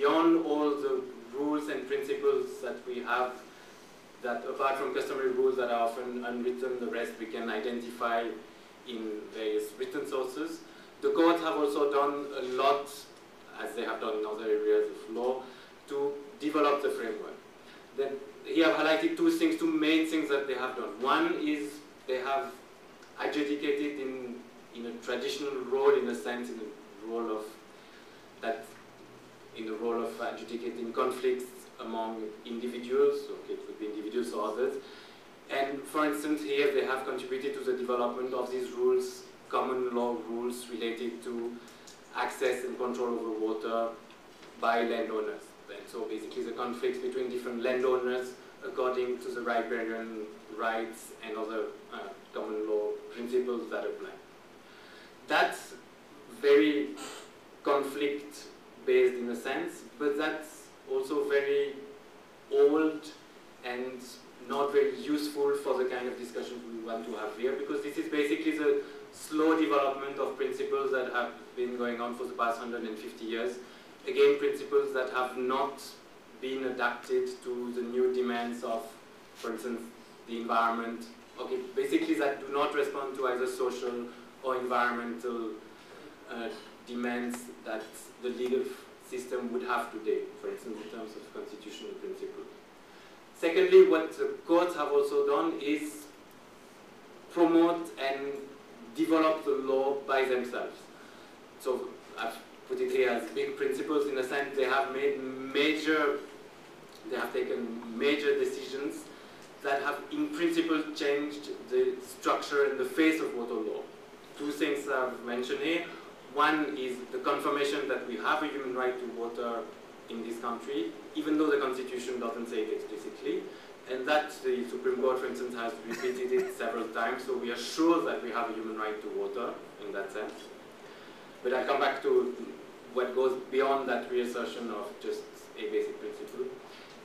beyond all the rules and principles that we have, that apart from customary rules that are often unwritten, the rest we can identify in various written sources. The courts have also done a lot, as they have done in other areas of law, to develop the framework. Then here I've highlighted two main things that they have done. One is they have adjudicated in a traditional role, in a sense, in the role of adjudicating conflicts among individuals. Okay, it could be individuals or others. And for instance, here they have contributed to the development of these rules, common law rules related to access and control over water by landowners. And so basically the conflicts between different landowners according to the riparian rights and other common law principles that apply. That's very conflict-based in a sense, but that's also very old and not very useful for the kind of discussions we want to have here, because this is basically the slow development of principles that have been going on for the past 150 years. Again, principles that have not been adapted to the new demands of, for instance, the environment. Okay, basically that do not respond to either social or environmental demands that the legal system would have today, for instance, in terms of constitutional principles. Secondly, what the courts have also done is promote and develop the law by themselves. So I've put it here as big principles in a sense. They have taken major decisions that have in principle changed the structure and the face of water law. Two things I've mentioned here. One is the confirmation that we have a human right to water in this country, even though the Constitution doesn't say it explicitly. And that the Supreme Court, for instance, has repeated it several times, so we are sure that we have a human right to water in that sense. But I'll come back to what goes beyond that reassertion of just a basic principle.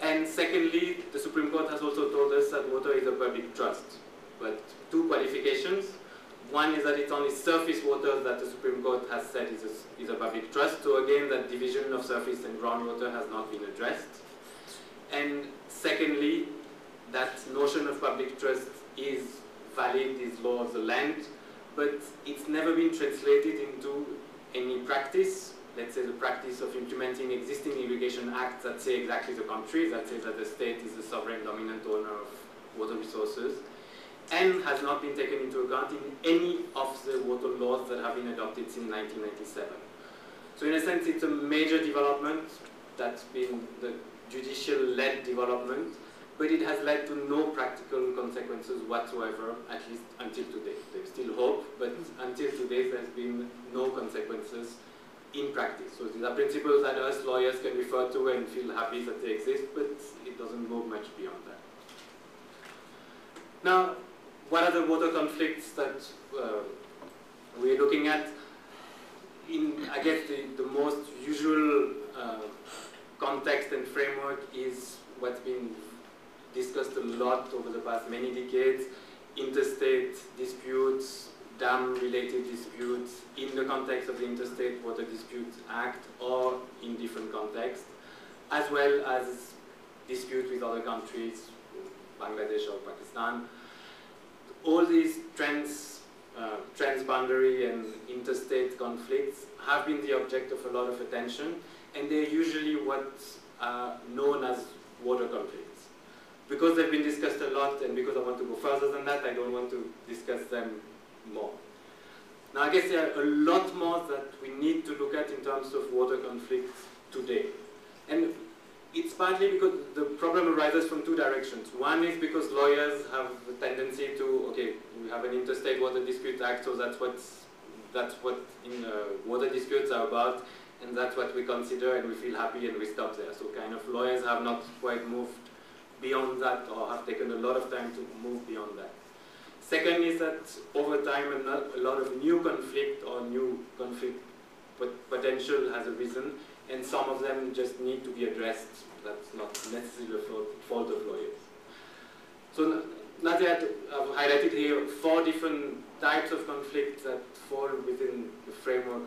And secondly, the Supreme Court has also told us that water is a public trust. But two qualifications. One is that it's only surface water that the Supreme Court has said is a public trust. So again, that division of surface and groundwater has not been addressed. And secondly, that notion of public trust is valid, is law of the land, but it's never been translated into any practice. Let's say the practice of implementing existing irrigation acts that say exactly the contrary, that say that the state is the sovereign dominant owner of water resources, and has not been taken into account in any of the water laws that have been adopted since 1997. So in a sense, it's a major development that's been the judicial-led development, but it has led to no practical consequences whatsoever, at least until today. There's still hope, but until today there's been no consequences in practice. So these are principles that us lawyers can refer to and feel happy that they exist, but it doesn't go much beyond that. Now, what are the water conflicts that we're looking at? I guess the most usual context and framework is what's been discussed a lot over the past many decades: interstate disputes, dam-related disputes in the context of the Interstate Water Disputes Act or in different contexts, as well as disputes with other countries, Bangladesh or Pakistan. All these transboundary and interstate conflicts have been the object of a lot of attention, and they're usually what are known as water conflicts. Because they've been discussed a lot, and because I want to go further than that, I don't want to discuss them more. Now, I guess there are a lot more that we need to look at in terms of water conflicts today. And it's partly because the problem arises from two directions. One is because lawyers have a tendency to, okay, we have an Interstate Water Dispute Act, so that's what water disputes are about, and that's what we consider, and we feel happy, and we stop there. So kind of lawyers have not quite moved beyond that, or have taken a lot of time to move beyond that. Second is that over time a lot of new conflict or new conflict potential has arisen, and some of them just need to be addressed. That's not necessarily the fault of lawyers. So now that I've highlighted here 4 different types of conflicts that fall within the framework